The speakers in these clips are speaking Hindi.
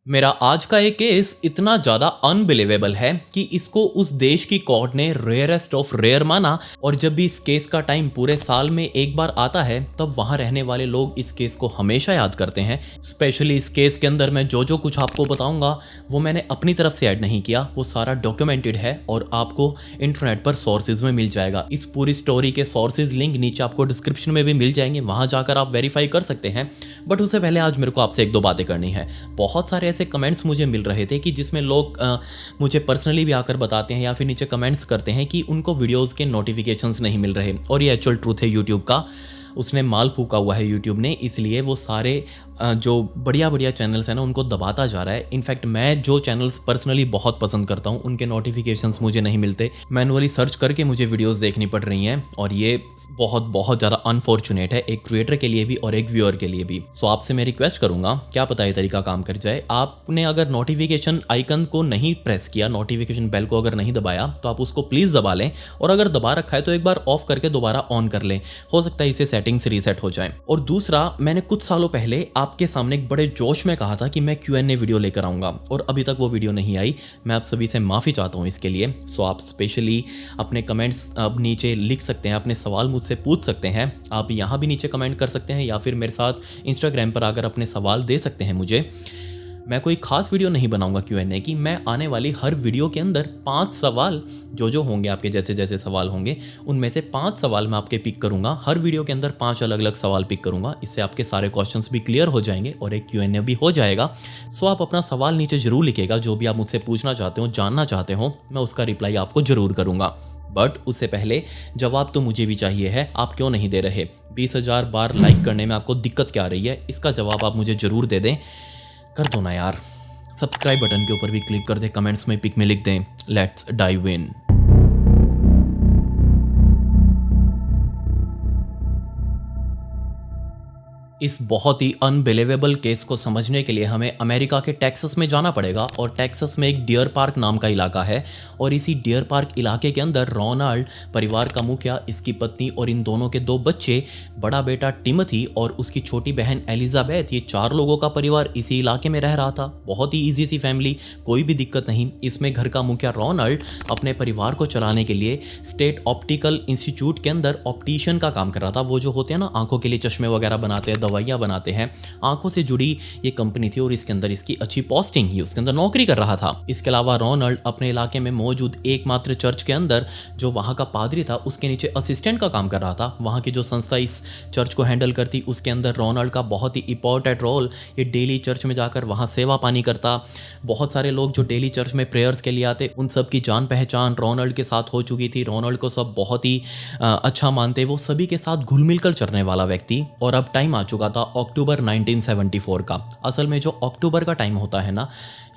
मेरा आज का ये केस इतना ज़्यादा अनबिलीवेबल है कि इसको उस देश की कोर्ट ने रेयरेस्ट ऑफ रेयर माना। और जब भी इस केस का टाइम पूरे साल में एक बार आता है तब वहाँ रहने वाले लोग इस केस को हमेशा याद करते हैं। स्पेशली इस केस के अंदर मैं जो कुछ आपको बताऊंगा वो मैंने अपनी तरफ से ऐड नहीं किया, वो सारा डॉक्यूमेंटेड है और आपको इंटरनेट पर सोर्सेज में मिल जाएगा। इस पूरी स्टोरी के सोर्सेज लिंक नीचे आपको डिस्क्रिप्शन में भी मिल जाएंगे, वहाँ जाकर आप वेरीफाई कर सकते हैं। बट उससे पहले आज मेरे को आपसे एक दो बातें करनी है। बहुत सारे ऐसे कमेंट्स मुझे मिल रहे थे कि जिसमें लोग मुझे पर्सनली भी आकर बताते हैं या फिर नीचे कमेंट्स करते हैं कि उनको वीडियोस के नोटिफिकेशंस नहीं मिल रहे। और ये एक्चुअल ट्रूथ है, यूट्यूब का उसने माल फूका हुआ है यूट्यूब ने, इसलिए वो सारे जो बढ़िया बढ़िया चैनल्स हैं ना उनको दबाता जा रहा है। इनफैक्ट मैं जो चैनल्स पर्सनली बहुत पसंद करता हूँ उनके नोटिफिकेशंस मुझे नहीं मिलते, मैनुअली सर्च करके मुझे वीडियोस देखनी पड़ रही हैं और ये बहुत बहुत ज़्यादा अनफॉर्चुनेट है, एक क्रिएटर के लिए भी और एक व्यूअर के लिए भी। सो आपसे मैं रिक्वेस्ट करूँगा, क्या पता ये तरीका काम कर जाए। आपने अगर नोटिफिकेशन आइकन को नहीं प्रेस किया, नोटिफिकेशन बेल को अगर नहीं दबाया तो आप उसको प्लीज़ दबा लें, और अगर दबा रखा है तो एक बार ऑफ करके दोबारा ऑन कर लें, हो सकता है इससे सेटिंग्स रीसेट हो जाए। और दूसरा, मैंने कुछ सालों पहले आपके सामने एक बड़े जोश में कहा था कि मैं Q&A वीडियो लेकर आऊँगा और अभी तक वो वीडियो नहीं आई। मैं आप सभी से माफ़ी चाहता हूँ इसके लिए। सो आप स्पेशली अपने कमेंट्स अब नीचे लिख सकते हैं, अपने सवाल मुझसे पूछ सकते हैं। आप यहाँ भी नीचे कमेंट कर सकते हैं या फिर मेरे साथ इंस्टाग्राम पर आकर अपने सवाल दे सकते हैं मुझे। मैं कोई खास वीडियो नहीं बनाऊंगा Q&A की, मैं आने वाली हर वीडियो के अंदर 5 सवाल जो होंगे आपके जैसे जैसे सवाल होंगे उनमें से 5 सवाल मैं आपके पिक करूंगा। हर वीडियो के अंदर 5 अलग अलग सवाल पिक करूंगा, इससे आपके सारे क्वेश्चंस भी क्लियर हो जाएंगे और एक Q&A भी हो जाएगा। सो आप अपना सवाल नीचे जरूर लिखिएगा, जो भी आप मुझसे पूछना चाहते हो, जानना चाहते हो, मैं उसका रिप्लाई आपको जरूर करूंगा। बट उससे पहले जवाब तो मुझे भी चाहिए है। आप क्यों नहीं दे रहे? 20,000 बार लाइक करने में आपको दिक्कत क्या आ रही है? इसका जवाब आप मुझे जरूर दे दें। कर दो ना यार, सब्सक्राइब बटन के ऊपर भी क्लिक कर दे, कमेंट्स में पिक में लिख दें, लेट्स डाइव इन। इस बहुत ही अनबिलीवेबल केस को समझने के लिए हमें अमेरिका के टेक्सास में जाना पड़ेगा। और टेक्सास में एक डियर पार्क नाम का इलाका है और इसी डियर पार्क इलाके के अंदर रोनाल्ड परिवार का मुखिया, इसकी पत्नी और इन दोनों के 2 बच्चे, बड़ा बेटा टिमोथी और उसकी छोटी बहन एलिजाबेथ, ये 4 लोगों का परिवार इसी इलाके में रह रहा था। बहुत ही ईजी सी फैमिली, कोई भी दिक्कत नहीं। इसमें घर का मुखिया रोनाल्ड अपने परिवार को चलाने के लिए स्टेट ऑप्टिकल इंस्टीट्यूट के अंदर ऑप्टिशियन का काम कर रहा था। वो जो होते हैं ना आंखों के लिए चश्मे वगैरह बनाते हैं, दवाइयाँ बनाते हैं, आंखों से जुड़ी ये कंपनी थी और इसके अंदर इसकी अच्छी पोस्टिंग ही, उसके अंदर नौकरी कर रहा था। इसके अलावा रोनाल्ड अपने इलाके में मौजूद एकमात्र चर्च के अंदर जो वहां का पादरी था उसके नीचे असिस्टेंट का काम कर रहा था। वहां की जो संस्था इस चर्च को हैंडल करती उसके अंदर रोनाल्ड का बहुत ही इंपॉर्टेंट रोल, ये डेली चर्च में जाकर वहां सेवा पानी करता। बहुत सारे लोग जो डेली चर्च में प्रेयर्स के लिए आते उन सब की जान पहचान रोनाल्ड के साथ हो चुकी थी। रोनाल्ड को सब बहुत ही अच्छा मानते, वो सभी के साथ घुल मिलकर चलने वाला व्यक्ति। और अब टाइम आ चुका था अक्टूबर 1974 का। असल में जो अक्टूबर का टाइम होता है ना,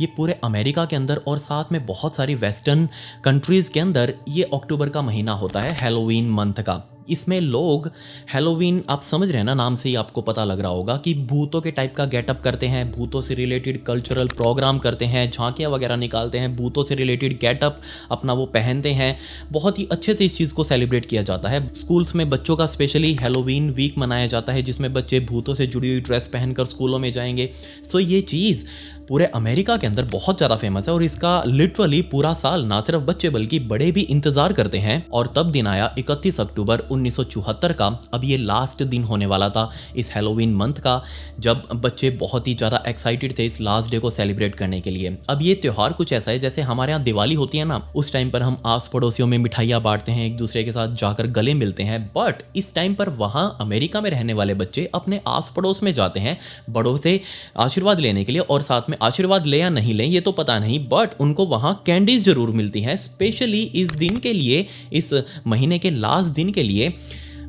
ये पूरे अमेरिका के अंदर और साथ में बहुत सारी वेस्टर्न कंट्रीज के अंदर ये अक्टूबर का महीना होता है, हैलोवीन मंथ का। इसमें लोग हैलोवीन, आप समझ रहे हैं ना, नाम से ही आपको पता लग रहा होगा कि भूतों के टाइप का गेटअप करते हैं, भूतों से रिलेटेड कल्चरल प्रोग्राम करते हैं, झांकियाँ वगैरह निकालते हैं, भूतों से रिलेटेड गेटअप अपना वो पहनते हैं। बहुत ही अच्छे से इस चीज़ को सेलिब्रेट किया जाता है। स्कूल्स में बच्चों का स्पेशली हैलोवीन वीक मनाया जाता है जिसमें बच्चे भूतों से जुड़ी हुई ड्रेस पहनकर स्कूलों में जाएंगे। सो ये चीज़ पूरे अमेरिका के अंदर बहुत ज़्यादा फेमस है और इसका लिटरली पूरा साल ना सिर्फ बच्चे बल्कि बड़े भी इंतजार करते हैं। और तब दिन आया 31 अक्टूबर 1974 का। अब ये लास्ट दिन होने वाला था इस हैलोवीन मंथ का, जब बच्चे बहुत ही ज़्यादा एक्साइटेड थे इस लास्ट डे को सेलिब्रेट करने के लिए। अब ये त्यौहार कुछ ऐसा है जैसे हमारे यहाँ दिवाली होती है ना, उस टाइम पर हम आस पड़ोसियों में मिठाइयाँ बांटते हैं, एक दूसरे के साथ जाकर गले मिलते हैं। बट इस टाइम पर वहाँ अमेरिका में रहने वाले बच्चे अपने आस पड़ोस में जाते हैं बड़ों से आशीर्वाद लेने के लिए, और साथ में आशीर्वाद ले या नहीं ले ये तो पता नहीं, बट उनको वहां कैंडीज जरूर मिलती हैं स्पेशली इस दिन के लिए, इस महीने के लास्ट दिन के लिए।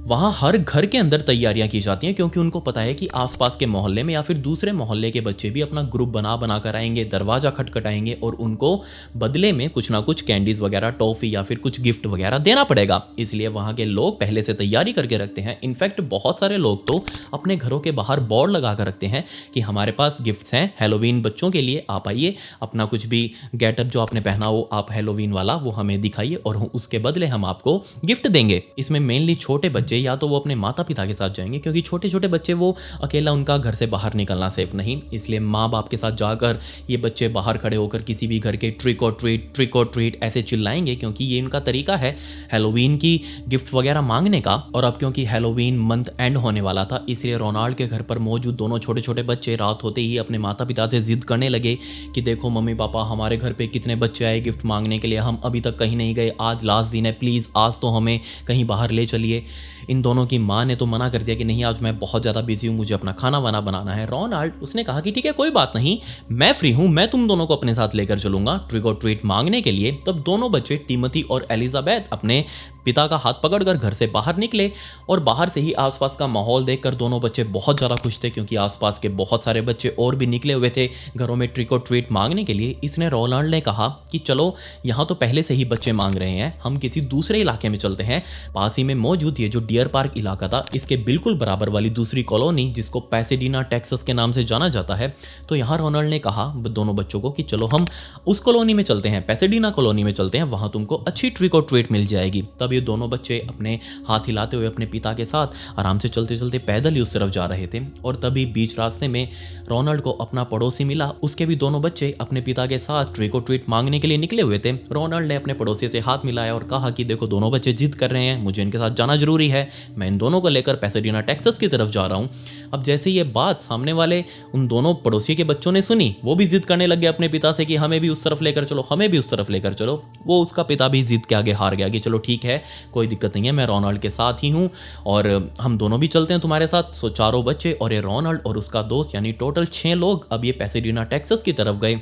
वहाँ हर घर के अंदर तैयारियां की जाती हैं क्योंकि उनको पता है कि आसपास के मोहल्ले में या फिर दूसरे मोहल्ले के बच्चे भी अपना ग्रुप बना कर आएंगे, दरवाजा खटखटाएंगे और उनको बदले में कुछ ना कुछ कैंडीज वगैरह, टॉफी या फिर कुछ गिफ्ट वगैरह देना पड़ेगा। इसलिए वहाँ के लोग पहले से तैयारी करके रखते हैं। इनफैक्ट बहुत सारे लोग तो अपने घरों के बाहर बोर्ड लगा कर रखते हैं कि हमारे पास गिफ्ट्स हैं हैलोवीन बच्चों के लिए, आप आइए, अपना कुछ भी गेटअप जो आपने पहना हो आप हैलोवीन वाला वो हमें दिखाइए और उसके बदले हम आपको गिफ्ट देंगे। इसमें मेनली छोटे बच्चे या तो वो अपने माता पिता के साथ जाएंगे, क्योंकि छोटे छोटे बच्चे वो अकेला उनका घर से बाहर निकलना सेफ नहीं, इसलिए माँ बाप के साथ जाकर ये बच्चे बाहर खड़े होकर किसी भी घर के ट्रिक और ट्रीट ऐसे चिल्लाएंगे, क्योंकि ये इनका तरीका है हैलोवीन की गिफ्ट वगैरह मांगने का। और अब क्योंकि हैलोवीन मंथ एंड होने वाला था, इसलिए रोनाल्ड के घर पर मौजूद दोनों छोटे छोटे बच्चे रात होते ही अपने माता पिता से जिद करने लगे कि देखो मम्मी पापा, हमारे घर पे कितने बच्चे आए गिफ्ट मांगने के लिए, हम अभी तक कहीं नहीं गए, आज लास्ट दिन है, प्लीज़ आज तो हमें कहीं बाहर ले चलिए। इन दोनों की माँ ने तो मना कर दिया कि नहीं, आज मैं बहुत ज़्यादा बिजी हूँ, मुझे अपना खाना वाना बनाना है। रोनाल्ड उसने कहा कि ठीक है कोई बात नहीं, मैं फ्री हूँ, मैं तुम दोनों को अपने साथ लेकर चलूंगा ट्रिक और ट्रीट मांगने के लिए। तब दोनों बच्चे टिमोथी और एलिजाबेथ अपने पिता का हाथ पकड़कर घर से बाहर निकले, और बाहर से ही आसपास का माहौल देखकर दोनों बच्चे बहुत ज़्यादा खुश थे, क्योंकि आसपास के बहुत सारे बच्चे और भी निकले हुए थे घरों में ट्रिक और ट्रीट मांगने के लिए। इसने रोनाल्ड ने कहा कि चलो यहाँ तो पहले से ही बच्चे मांग रहे हैं, हम किसी दूसरे इलाके में चलते हैं। पास ही में मौजूद ये जो डियर पार्क इलाका था, इसके बिल्कुल बराबर वाली दूसरी कॉलोनी जिसको पैसेडीना टेक्सास के नाम से जाना जाता है, तो यहाँ रोनाल्ड ने कहा दोनों बच्चों को कि चलो हम उस कॉलोनी में चलते हैं, पैसेडीना कॉलोनी में चलते हैं, वहाँ तुमको अच्छी ट्रिक और ट्रीट मिल जाएगी। तब ये दोनों बच्चे अपने हाथ हिलाते हुए अपने पिता के साथ आराम से चलते चलते पैदल ही उस तरफ जा रहे थे, और तभी बीच रास्ते में रोनाल्ड को अपना पड़ोसी मिला। उसके भी दोनों बच्चे अपने पिता के साथ ट्रिक और ट्रीट मांगने के लिए निकले हुए थे। रोनाल्ड ने अपने पड़ोसी से हाथ मिलाया और कहा कि देखो दोनों बच्चे जिद कर रहे हैं, मुझे इनके साथ जाना जरूरी है, मैं इन दोनों को लेकर पैसेडीना टेक्सास की तरफ जा रहा हूँ। अब जैसे ये बात सामने वाले उन दोनों पड़ोसी के बच्चों ने सुनी, वो भी जिद करने लग गए अपने पिता से कि हमें भी उस तरफ लेकर चलो, हमें भी उस तरफ लेकर चलो। वो उसका पिता भी जिद के आगे हार गया कि चलो ठीक है, कोई दिक्कत नहीं है, मैं रोनाल्ड के साथ ही हूँ और हम दोनों भी चलते हैं तुम्हारे साथ। सो चारों बच्चे और ये रोनाल्ड और उसका दोस्त यानी टोटल 6 लोग अब ये पैसेडीना टेक्सास की तरफ गए।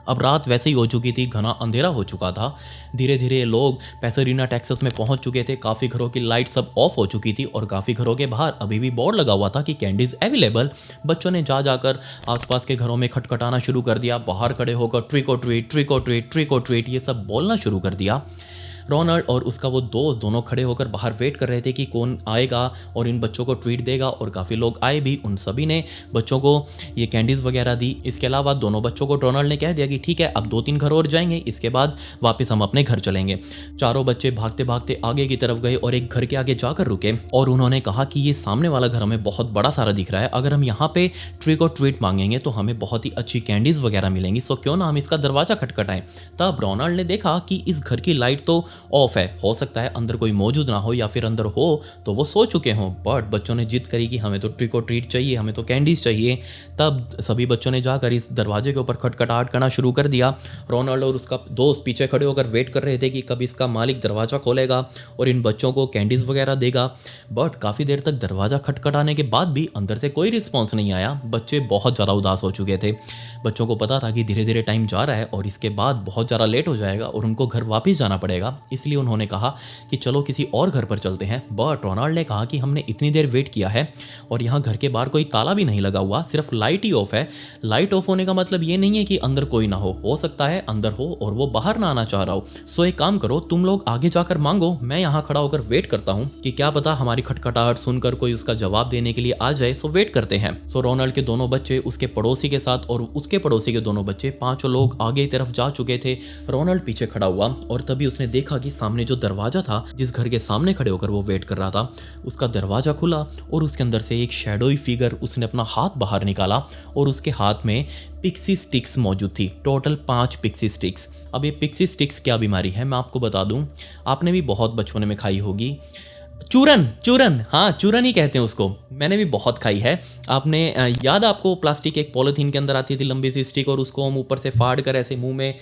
अब रात वैसे ही हो चुकी थी, घना अंधेरा हो चुका था। धीरे धीरे लोग पैसेडीना टेक्सास में पहुंच चुके थे। काफ़ी घरों की लाइट सब ऑफ हो चुकी थी और काफ़ी घरों के बाहर अभी भी बोर्ड लगा हुआ था कि कैंडीज अवेलेबल। बच्चों ने जा जाकर आसपास के घरों में खटखटाना शुरू कर दिया, बाहर खड़े होकर ट्रिक और ट्रीट, ट्रिक और ट्रीट, ट्रिक और ट्रीट ये सब बोलना शुरू कर दिया। रोनाल्ड और उसका वो दोस्त दोनों खड़े होकर बाहर वेट कर रहे थे कि कौन आएगा और इन बच्चों को ट्रीट देगा, और काफ़ी लोग आए भी। उन सभी ने बच्चों को ये कैंडीज़ वगैरह दी। इसके अलावा दोनों बच्चों को रोनाल्ड ने कह दिया कि ठीक है अब 2-3 घर और जाएंगे, इसके बाद वापस हम अपने घर चलेंगे। चारों बच्चे भागते भागते आगे की तरफ गए और एक घर के आगे जाकर रुके, और उन्होंने कहा कि ये सामने वाला घर हमें बहुत बड़ा सारा दिख रहा है, अगर हम यहाँ पे ट्रिक और ट्रीट मांगेंगे तो हमें बहुत ही अच्छी कैंडीज़ वगैरह मिलेंगी, सो क्यों ना हम इसका दरवाज़ा खटखटाएं। तब रोनाल्ड ने देखा कि इस घर की लाइट तो ऑफ है, हो सकता है अंदर कोई मौजूद ना हो, या फिर अंदर हो तो वो सो चुके हों। बट बच्चों ने जिद करी कि हमें तो ट्रिक और ट्रीट चाहिए, हमें तो कैंडीज चाहिए। तब सभी बच्चों ने जाकर इस दरवाजे के ऊपर खटखटाहट करना शुरू कर दिया। रोनाल्ड और उसका दोस्त पीछे खड़े होकर वेट कर रहे थे कि कब इसका मालिक दरवाज़ा खोलेगा और इन बच्चों को कैंडीज वगैरह देगा। बट काफ़ी देर तक दरवाज़ा खटखटाने के बाद भी अंदर से कोई रिस्पॉन्स नहीं आया। बच्चे बहुत ज़्यादा उदास हो चुके थे। बच्चों को पता था कि धीरे धीरे टाइम जा रहा है और इसके बाद बहुत ज़्यादा लेट हो जाएगा और उनको घर वापस जाना पड़ेगा, इसलिए उन्होंने कहा कि चलो किसी और घर पर चलते हैं। बट रोनाल्ड ने कहा कि हमने इतनी देर वेट किया है और यहाँ घर के बाहर कोई ताला भी नहीं लगा हुआ, सिर्फ लाइट ही ऑफ है। लाइट ऑफ होने का मतलब ये नहीं है कि अंदर कोई ना हो सकता है अंदर हो और वो बाहर ना आना चाह रहा हो। सो एक काम करो, तुम लोग आगे जाकर मांगो, मैं यहाँ खड़ा होकर वेट करता हूँ कि क्या पता हमारी खटखटाहट सुनकर कोई उसका जवाब देने के लिए आ जाए। सो वेट करते हैं। सो रोनाल्ड के दोनों बच्चे उसके पड़ोसी के साथ और उसके पड़ोसी के दोनों बच्चे, पांचों लोग आगे की तरफ जा चुके थे। रोनाल्ड पीछे खड़ा हुआ और तभी उसने देखा कि सामने जो दरवाजा था, जिस घर के सामने खड़े होकर वो वेट कर रहा था, उसका दरवाजा खुला और उसके अंदर से एक शैडोई फिगर उसने अपना हाथ बाहर निकाला और उसके हाथ में पिक्सी स्टिक्स मौजूद थी। Total 5 pixie sticks. अब ये पिक्सी स्टिक्स क्या बीमारी है मैं आपको बता दूं, आपने भी बहुत बचपन में खाई होगी। चूरन, हाँ चूरन ही कहते हैं उसको, मैंने भी बहुत खाई है। आपने याद आपको प्लास्टिक एक पॉलीथीन के अंदर आती थी लंबी सी स्टिक और उसको हम ऊपर से फाड़ कर ऐसे मुंह में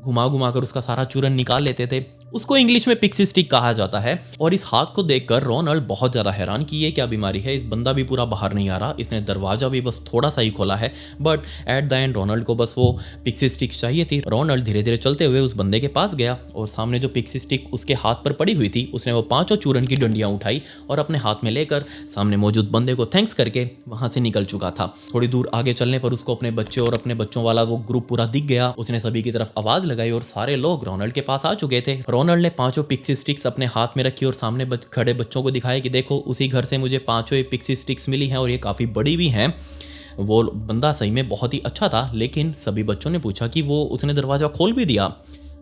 घुमा घुमा कर उसका सारा चूरन निकाल लेते थे, उसको इंग्लिश में पिक्सी स्टिक कहा जाता है। और इस हाथ को देखकर रोनाल्ड बहुत ज़्यादा हैरान कि ये क्या बीमारी है, इस बंदा भी पूरा बाहर नहीं आ रहा, इसने दरवाजा भी बस थोड़ा सा ही खोला है। But at the end Ronald को बस वो पिक्सी स्टिक्स चाहिए थी। रोनाल्ड धीरे धीरे चलते हुए उस बंदे के पास गया और सामने जो पिक्सी स्टिक उसके हाथ पर पड़ी हुई थी, उसने वो 5 चूरन की डंडियां उठाई और अपने हाथ में लेकर सामने मौजूद बंदे को थैंक्स करके वहां से निकल चुका था। थोड़ी दूर आगे चलने पर उसको अपने बच्चे और अपने बच्चों वाला वो ग्रुप पूरा दिख गया। उसने सभी की तरफ आवाज लगाई और सारे लोग रोनाल्ड के पास आ चुके थे। रोनाल्ड ने 5 पिक्सी स्टिक्स अपने हाथ में रखी और सामने खड़े बच्चों को दिखाया कि देखो उसी घर से मुझे 5 पिक्सी स्टिक्स मिली हैं और ये काफ़ी बड़ी भी हैं। वो बंदा सही में बहुत ही अच्छा था, लेकिन सभी बच्चों ने पूछा कि वो उसने दरवाज़ा खोल भी दिया।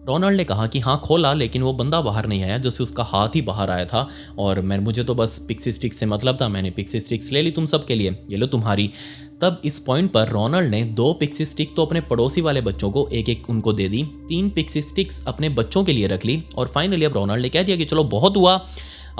रोनाल्ड ने कहा कि हाँ खोला, लेकिन वो बंदा बाहर नहीं आया, जैसे उसका हाथ ही बाहर आया था और मुझे तो बस पिक्सी स्टिक्स से मतलब था, मैंने पिक्सी स्टिक्स ले ली तुम सबके लिए, ये लो तुम्हारी। तब इस पॉइंट पर रोनाल्ड ने 2 पिक्सी स्टिक तो अपने पड़ोसी वाले बच्चों को एक एक उनको दे दी, 3 पिक्सी स्टिक्स अपने बच्चों के लिए रख ली और फाइनली अब रोनाल्ड ने कह दिया कि चलो बहुत हुआ,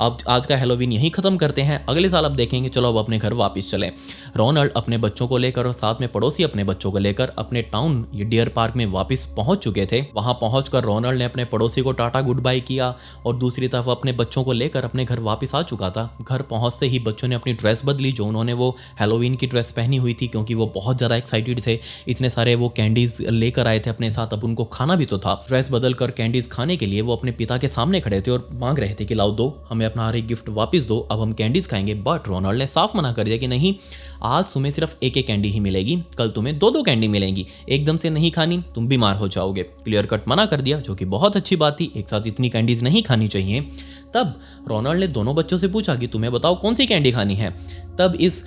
अब आज का हैलोवीन यहीं ख़त्म करते हैं, अगले साल अब देखेंगे, चलो अब अपने घर वापस चलें। रोनाल्ड अपने बच्चों को लेकर और साथ में पड़ोसी अपने बच्चों को लेकर अपने टाउन ये डियर पार्क में वापस पहुंच चुके थे। वहां पहुंचकर रोनाल्ड ने अपने पड़ोसी को टाटा गुड बाय किया और दूसरी तरफ अपने बच्चों को लेकर अपने घर वापस आ चुका था। घर पहुंचते ही बच्चों ने अपनी ड्रेस बदली, जो उन्होंने वो हैलोवीन की ड्रेस पहनी हुई थी, क्योंकि वो बहुत ज़्यादा एक्साइटेड थे, इतने सारे वो कैंडीज लेकर आए थे अपने साथ, अब उनको खाना भी तो था। ड्रेस बदल कर कैंडीज खाने के लिए वो अपने पिता के सामने खड़े थे और मांग रहे थे कि लाओ दो, हमें अपना हर एक गिफ्ट वापस दो, अब हम कैंडीज खाएंगे। बट रोनाल्ड ने साफ मना कर दिया कि नहीं, आज तुम्हें सिर्फ एक एक कैंडी ही मिलेगी, कल तुम्हें 2-2 कैंडी मिलेंगी, एकदम से नहीं खानी, तुम बीमार हो जाओगे। क्लियर कट मना कर दिया, जो कि बहुत अच्छी बात थी, एक साथ इतनी कैंडीज नहीं खानी चाहिए। तब रोनाल्ड ने दोनों बच्चों से पूछा कि तुम्हें बताओ कौन सी कैंडी खानी है। तब इस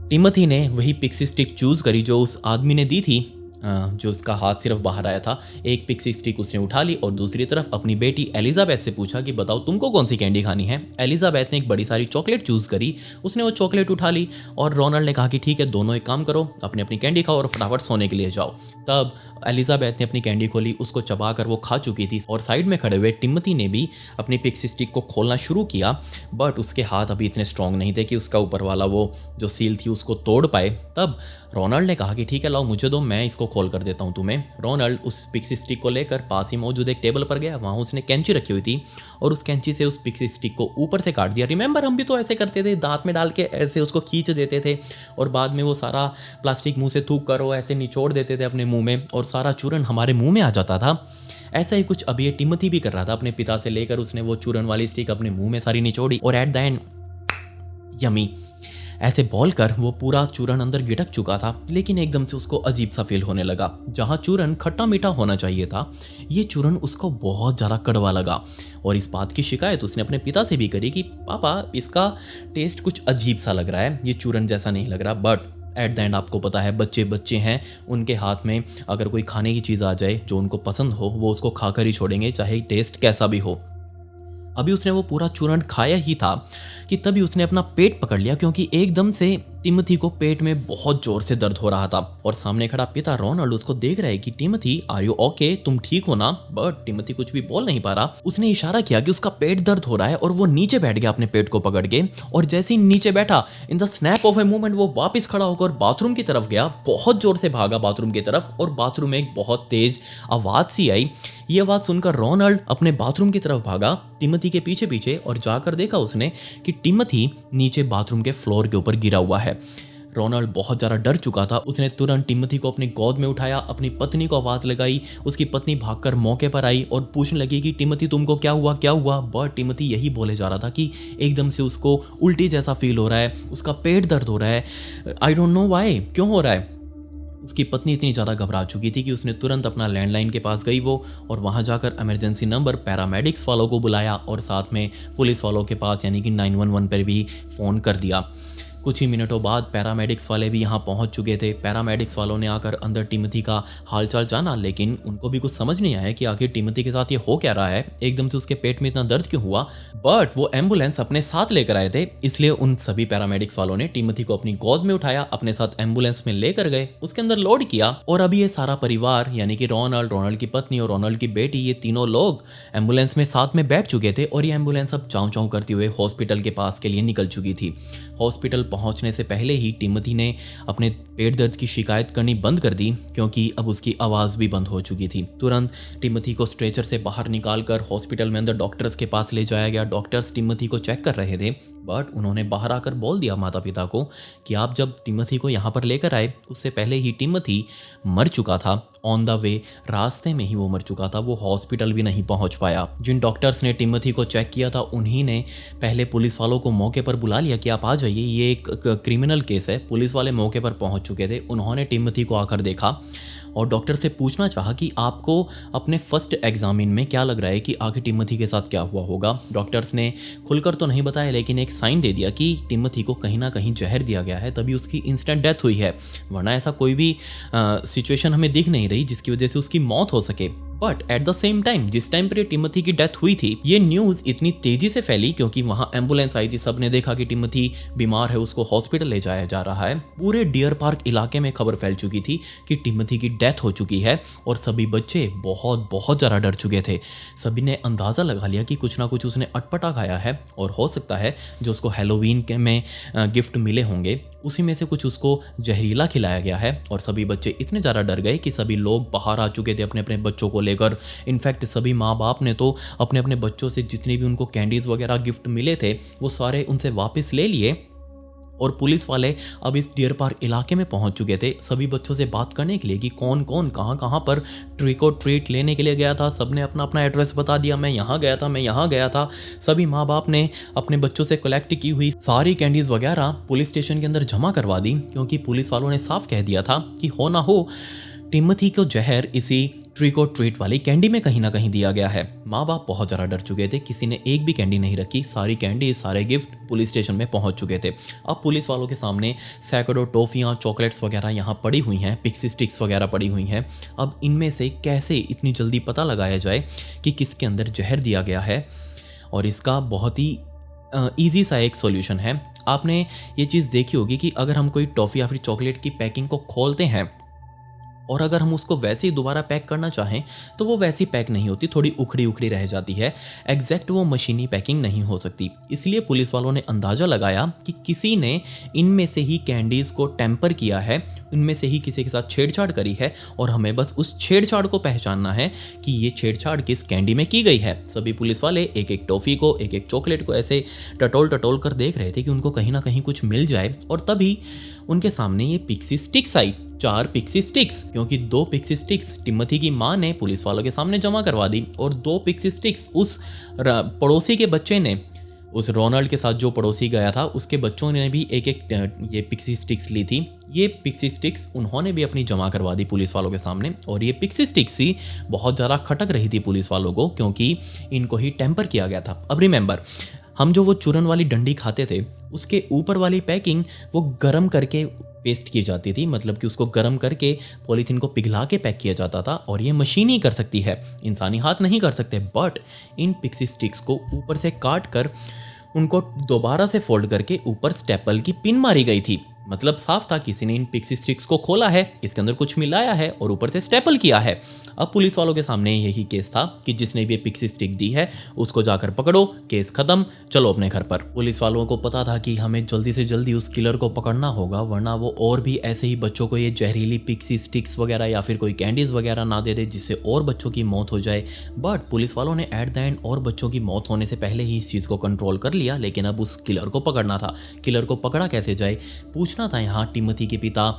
टिमोथी ने वही पिक्सी स्टिक चूज करी जो उस आदमी ने दी थी, जो उसका हाथ सिर्फ बाहर आया था। एक पिक्सी स्टिक उसने उठा ली और दूसरी तरफ अपनी बेटी एलिजाबेथ से पूछा कि बताओ तुमको कौन सी कैंडी खानी है। एलिजाबेथ ने एक बड़ी सारी चॉकलेट चूज करी, उसने वो चॉकलेट उठा ली और रोनाल्ड ने कहा कि ठीक है, दोनों एक काम करो, अपनी अपनी कैंडी खाओ और फटाफट सोने के लिए जाओ। तब एलिजाबेथ ने अपनी कैंडी खोली, उसको चबा कर वो खा चुकी थी और साइड में खड़े हुए टिमोथी ने भी अपनी पिक्सी स्टिक को खोलना शुरू किया, बट उसके हाथ अभी इतने स्ट्रांग नहीं थे कि उसका ऊपर वाला वो जो सील थी उसको तोड़ पाए। तब रोनाल्ड ने कहा कि ठीक है, लाओ मुझे दो, मैं इसको खोल कर देता हूँ तुम्हें। रोनाल्ड उस पिक्सी स्टिक को लेकर पास ही मौजूद एक टेबल पर गया, वहाँ उसने कैंची रखी हुई थी और उस कैंची से उस पिक्सी स्टिक को ऊपर से काट दिया। रिमेंबर, हम भी तो ऐसे करते थे, दांत में डाल के ऐसे उसको खींच देते थे और बाद में वो सारा प्लास्टिक मुंह से थूक कर वो ऐसे निचोड़ देते थे अपने मुंह में और सारा चूरन हमारे मुंह में आ जाता था। ऐसा ही कुछ अभी ये टिमोथी भी कर रहा था, अपने पिता से लेकर उसने वो चूरन वाली स्टिक अपने मुंह में सारी निचोड़ी और एट द एंड यमी ऐसे बोलकर वो पूरा चूरन अंदर गिटक चुका था। लेकिन एकदम से उसको अजीब सा फील होने लगा, जहां चूरन खट्टा मीठा होना चाहिए था, ये चूरन उसको बहुत ज़्यादा कड़वा लगा और इस बात की शिकायत उसने अपने पिता से भी करी कि पापा, इसका टेस्ट कुछ अजीब सा लग रहा है, ये चूरन जैसा नहीं लग रहा। बट एट द एंड आपको पता है, बच्चे बच्चे हैं, उनके हाथ में अगर कोई खाने की चीज़ आ जाए जो उनको पसंद हो, वो उसको खाकर ही छोड़ेंगे, चाहे टेस्ट कैसा भी हो। अभी उसने वो पूरा चूरन खाया ही था कि तभी उसने अपना पेट पकड़ लिया, क्योंकि एकदम से टिमोथी को पेट में बहुत जोर से दर्द हो रहा था और सामने खड़ा पिता रोनाल्ड उसको देख रहा है कि टिमोथी, आर यू ओके, तुम ठीक हो ना। बट टिमोथी कुछ भी बोल नहीं पा रहा। उसने इशारा किया कि उसका पेट दर्द हो रहा है और वो नीचे बैठ गया अपने पेट को पकड़ के, और जैसे ही नीचे बैठा, in the snap of a moment वो वापस खड़ा होकर बाथरूम की तरफ गया, बहुत जोर से भागा बाथरूम की तरफ और बाथरूम में एक बहुत तेज आवाज सी आई। ये आवाज सुनकर रोनाल्ड अपने बाथरूम की तरफ भागा टिमोथी के पीछे पीछे और जाकर देखा उसने कि टिमोथी नीचे बाथरूम के फ्लोर के ऊपर गिरा हुआ है। रोनाल्ड बहुत ज़्यादा डर चुका था। उसने तुरंत टिमोथी को अपनी गोद में उठाया, अपनी पत्नी को आवाज़ लगाई। उसकी पत्नी भागकर मौके पर आई और पूछने लगी कि टिमोथी तुमको क्या हुआ, क्या हुआ। बट टिमोथी यही बोले जा रहा था कि एकदम से उसको उल्टी जैसा फील हो रहा है, उसका पेट दर्द हो रहा है, आई डोंट नो वाई, क्यों हो रहा है। उसकी पत्नी इतनी ज़्यादा घबरा चुकी थी कि उसने तुरंत अपना लैंडलाइन के पास गई वो, और वहाँ जाकर इमरजेंसी नंबर पैरामेडिक्स वालों को बुलाया और साथ में पुलिस वालों के पास यानी कि 911 पर भी फ़ोन कर दिया। कुछ ही मिनटों बाद पैरामेडिक्स वाले भी यहाँ पहुँच चुके थे। पैरामेडिक्स वालों ने आकर अंदर टिमोथी का हालचाल जाना, लेकिन उनको भी कुछ समझ नहीं आया कि आखिर टिमोथी के साथ ये हो क्या रहा है, एकदम से उसके पेट में इतना दर्द क्यों हुआ। बट वो एम्बुलेंस अपने साथ लेकर आए थे, इसलिए उन सभी पैरामेडिक्स वालों ने टिमोथी को अपनी गोद में उठाया, अपने साथ एम्बुलेंस में लेकर गए, उसके अंदर लोड किया। और अभी ये सारा परिवार यानी कि रोनाल्ड, रोनाल्ड की पत्नी और रोनाल्ड की बेटी, ये तीनों लोग एम्बुलेंस में साथ में बैठ चुके थे और ये एम्बुलेंस अब चाँव चाँव करते हुए हॉस्पिटल के पास के लिए निकल चुकी थी। हॉस्पिटल पहुंचने से पहले ही टिमोथी ने अपने पेट दर्द की शिकायत करनी बंद कर दी, क्योंकि अब उसकी आवाज़ भी बंद हो चुकी थी। तुरंत टिमोथी को स्ट्रेचर से बाहर निकालकर हॉस्पिटल में अंदर डॉक्टर्स के पास ले जाया गया। डॉक्टर्स टिमोथी को चेक कर रहे थे, बट उन्होंने बाहर आकर बोल दिया माता पिता को कि आप जब टिमोथी को यहाँ पर लेकर आए, उससे पहले ही टिमोथी मर चुका था। ऑन द वे, रास्ते में ही वो मर चुका था, वो हॉस्पिटल भी नहीं पहुँच पाया। जिन डॉक्टर्स ने टिमोथी को चेक किया था, उन्हीं ने पहले पुलिस वालों को मौके पर बुला लिया कि आप आ जाइए, ये एक क्रिमिनल केस है। पुलिस वाले मौके पर पहुंच चुके थे। उन्होंने टिमोथी को आकर देखा और डॉक्टर से पूछना चाहा कि आपको अपने फर्स्ट एग्जामिन में क्या लग रहा है कि आगे टिमोथी के साथ क्या हुआ होगा। डॉक्टर्स ने खुलकर तो नहीं बताया, लेकिन एक साइन दे दिया कि टिमोथी को कहीं ना कहीं जहर दिया गया है, तभी उसकी इंस्टेंट डेथ हुई है, वरना ऐसा कोई भी सिचुएशन हमें दिख नहीं रही जिसकी वजह से उसकी मौत हो सके। But at the same time जिस टाइम पर टिमोथी की डेथ हुई थी, ये न्यूज इतनी तेजी से फैली क्योंकि वहां एम्बुलेंस आई थी, सबने देखा कि टिमोथी बीमार है, उसको हॉस्पिटल ले जाया जा रहा है। पूरे डियर पार्क इलाके में खबर फैल चुकी थी कि टिमोथी की डेथ हो चुकी है और सभी बच्चे बहुत बहुत ज़्यादा डर चुके थे। सभी ने अंदाज़ा लगा लिया कि कुछ ना कुछ उसने अटपटा खाया है और हो सकता है जो उसको हैलोवीन के में गिफ्ट मिले होंगे उसी में से कुछ उसको जहरीला खिलाया गया है। और सभी बच्चे इतने ज़्यादा डर गए कि सभी लोग बाहर आ चुके थे अपने अपने बच्चों को लेकर। इनफैक्ट सभी माँ बाप ने तो अपने अपने बच्चों से जितने भी उनको कैंडीज़ वगैरह गिफ्ट मिले थे वो सारे उनसे वापस ले लिए। और पुलिस वाले अब इस डियर पार्क इलाके में पहुंच चुके थे सभी बच्चों से बात करने के लिए कि कौन कौन कहाँ कहाँ पर ट्रिक और ट्रीट लेने के लिए गया था। सबने अपना अपना एड्रेस बता दिया, मैं यहाँ गया था, मैं यहाँ गया था। सभी माँ बाप ने अपने बच्चों से कलेक्ट की हुई सारी कैंडीज़ वगैरह पुलिस स्टेशन के अंदर जमा करवा दी क्योंकि पुलिस वालों ने साफ कह दिया था कि हो ना हो टिमोथी को जहर इसी ट्रिक और ट्रीट वाली कैंडी में कहीं ना कहीं दिया गया है। माँ बाप बहुत ज़्यादा डर चुके थे, किसी ने एक भी कैंडी नहीं रखी, सारी कैंडी सारे गिफ्ट पुलिस स्टेशन में पहुंच चुके थे। अब पुलिस वालों के सामने सैकड़ों टॉफ़ियाँ, चॉकलेट्स वगैरह यहाँ पड़ी हुई हैं, पिक्सी स्टिक्स वगैरह पड़ी हुई हैं। अब इनमें से कैसे इतनी जल्दी पता लगाया जाए कि किसके अंदर जहर दिया गया है, और इसका बहुत ही ईजी सा एक सॉल्यूशन है। आपने ये चीज़ देखी होगी कि अगर हम कोई टॉफ़ी या फिर चॉकलेट की पैकिंग को खोलते हैं और अगर हम उसको वैसे ही दोबारा पैक करना चाहें तो वो वैसी पैक नहीं होती, थोड़ी उखड़ी उखड़ी रह जाती है। एग्जैक्ट वो मशीनी पैकिंग नहीं हो सकती। इसलिए पुलिस वालों ने अंदाज़ा लगाया कि किसी ने इनमें से ही कैंडीज़ को टेम्पर किया है, इनमें से ही किसी के साथ छेड़छाड़ करी है और हमें बस उस छेड़छाड़ को पहचानना है कि ये छेड़छाड़ किस कैंडी में की गई है। सभी पुलिस वाले एक एक टॉफ़ी को, एक एक चॉकलेट को ऐसे टटोल टटोल कर देख रहे थे कि उनको कहीं ना कहीं कुछ मिल जाए। और तभी उनके सामने ये पिक्सी स्टिक्स आई, 4 पिक्सी स्टिक्स, क्योंकि 2 पिक्सी स्टिक्स टिमोथी की माँ ने पुलिस वालों के सामने जमा करवा दी और 2 पिक्सी स्टिक्स उस पड़ोसी के बच्चे ने, उस रोनाल्ड के साथ जो पड़ोसी गया था उसके बच्चों ने भी एक एक ये पिक्सी स्टिक्स ली थी। ये पिक्सी स्टिक्स उन्होंने भी अपनी जमा करवा दी पुलिस वालों के सामने। और ये पिक्सी स्टिक्स ही बहुत ज़्यादा खटक रही थी पुलिस वालों को क्योंकि इनको ही टेम्पर किया गया था। अब रिमेंबर, हम जो वो चूरन वाली डंडी खाते थे उसके ऊपर वाली पैकिंग वो गर्म करके पेस्ट की जाती थी, मतलब कि उसको गर्म करके पॉलीथीन को पिघला के पैक किया जाता था। और ये मशीन ही कर सकती है, इंसानी हाथ नहीं कर सकते। बट इन पिक्सी स्टिक्स को ऊपर से काट कर उनको दोबारा से फोल्ड करके ऊपर स्टेपल की पिन मारी गई थी। मतलब साफ था किसी ने इन पिक्सी स्टिक्स को खोला है, इसके अंदर कुछ मिलाया है और ऊपर से स्टेपल किया है। अब पुलिस वालों के सामने यही केस था कि जिसने भी ये पिक्सी स्टिक दी है उसको जाकर पकड़ो, केस खत्म, चलो अपने घर पर। पुलिस वालों को पता था कि हमें जल्दी से जल्दी उस किलर को पकड़ना होगा, वरना वो और भी ऐसे ही बच्चों को ये जहरीली पिक्सी स्टिक्स वगैरह या फिर कोई कैंडीज वगैरह ना दे दे जिससे और बच्चों की मौत हो जाए। बट पुलिस वालों ने एट द एंड और बच्चों की मौत होने से पहले ही इस चीज़ को कंट्रोल कर लिया। लेकिन अब उस किलर को पकड़ना था। किलर को पकड़ा कैसे जाए, पूछना था यहाँ टिमोथी के पिता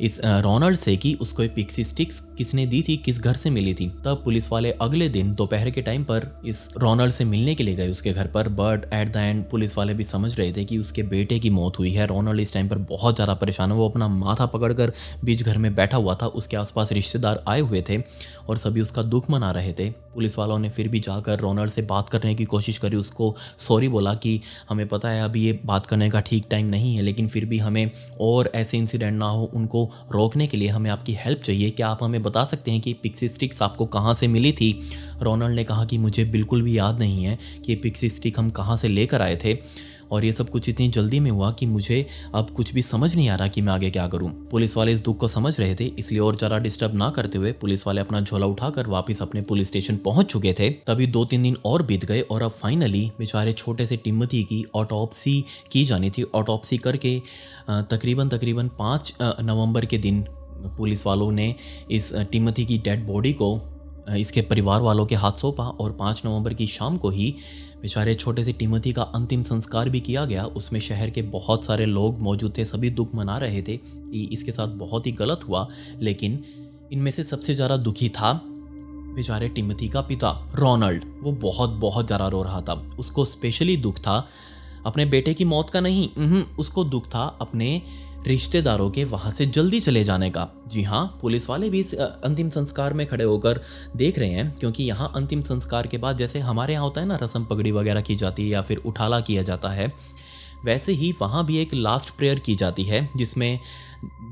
इस रोनाल्ड से कि उसको पिक्सी स्टिक्स किसने दी थी, किस घर से मिली थी। तब पुलिस वाले अगले दिन दोपहर के टाइम पर इस रोनाल्ड से मिलने के लिए गए उसके घर पर। But at the and police वाले भी समझ रहे थे कि उसके बेटे की मौत हुई है। रोनाल्ड इस टाइम पर बहुत ज़्यादा परेशान है, वो अपना माथा पकड़कर बीच घर में बैठा हुआ था। उसके आसपास रिश्तेदार आए हुए थे और सभी उसका दुख मना रहे थे। पुलिस वालों ने फिर भी जाकर रोनाल्ड से बात करने की कोशिश करी, उसको सॉरी बोला कि हमें पता है अभी ये बात करने का ठीक टाइम नहीं है, लेकिन फिर भी हमें और ऐसे इंसिडेंट ना हो उनको रोकने के लिए हमें आपकी हेल्प चाहिए। क्या आप हमें बता सकते हैं कि पिक्सी स्टिक्स आपको कहाँ से मिली थी? रोनाल्ड ने कहा कि मुझे बिल्कुल भी याद नहीं है कि ये पिक्सी स्टिक हम कहाँ से लेकर आए थे और ये सब कुछ इतनी जल्दी में हुआ कि मुझे अब कुछ भी समझ नहीं आ रहा कि मैं आगे क्या करूं। पुलिस वाले इस दुख को समझ रहे थे, इसलिए और ज़रा डिस्टर्ब ना करते हुए पुलिस वाले अपना झोला उठाकर वापस अपने पुलिस स्टेशन पहुंच चुके थे। तभी 2-3 दिन और बीत गए और अब फाइनली बेचारे छोटे से टिमोथी की ऑटोप्सी की जानी थी। ऑटोप्सी करके तकरीबन 5 नवंबर के दिन पुलिस वालों ने इस टिमोथी की डेड बॉडी को इसके परिवार वालों के हाथ सौंपा और 5 नवंबर की शाम को ही बेचारे छोटे से टिमोथी का अंतिम संस्कार भी किया गया। उसमें शहर के बहुत सारे लोग मौजूद थे, सभी दुख मना रहे थे कि इसके साथ बहुत ही गलत हुआ। लेकिन इनमें से सबसे ज़्यादा दुखी था बेचारे टिमोथी का पिता रोनाल्ड। वो बहुत ज़्यादा रो रहा था। उसको स्पेशली दुख था अपने बेटे की मौत का नहीं, उसको दुख था अपने रिश्तेदारों के वहाँ से जल्दी चले जाने का। जी हाँ, पुलिस वाले भी इस अंतिम संस्कार में खड़े होकर देख रहे हैं, क्योंकि यहाँ अंतिम संस्कार के बाद जैसे हमारे यहाँ होता है ना, रस्म पगड़ी वगैरह की जाती है या फिर उठाला किया जाता है, वैसे ही वहाँ भी एक लास्ट प्रेयर की जाती है जिसमें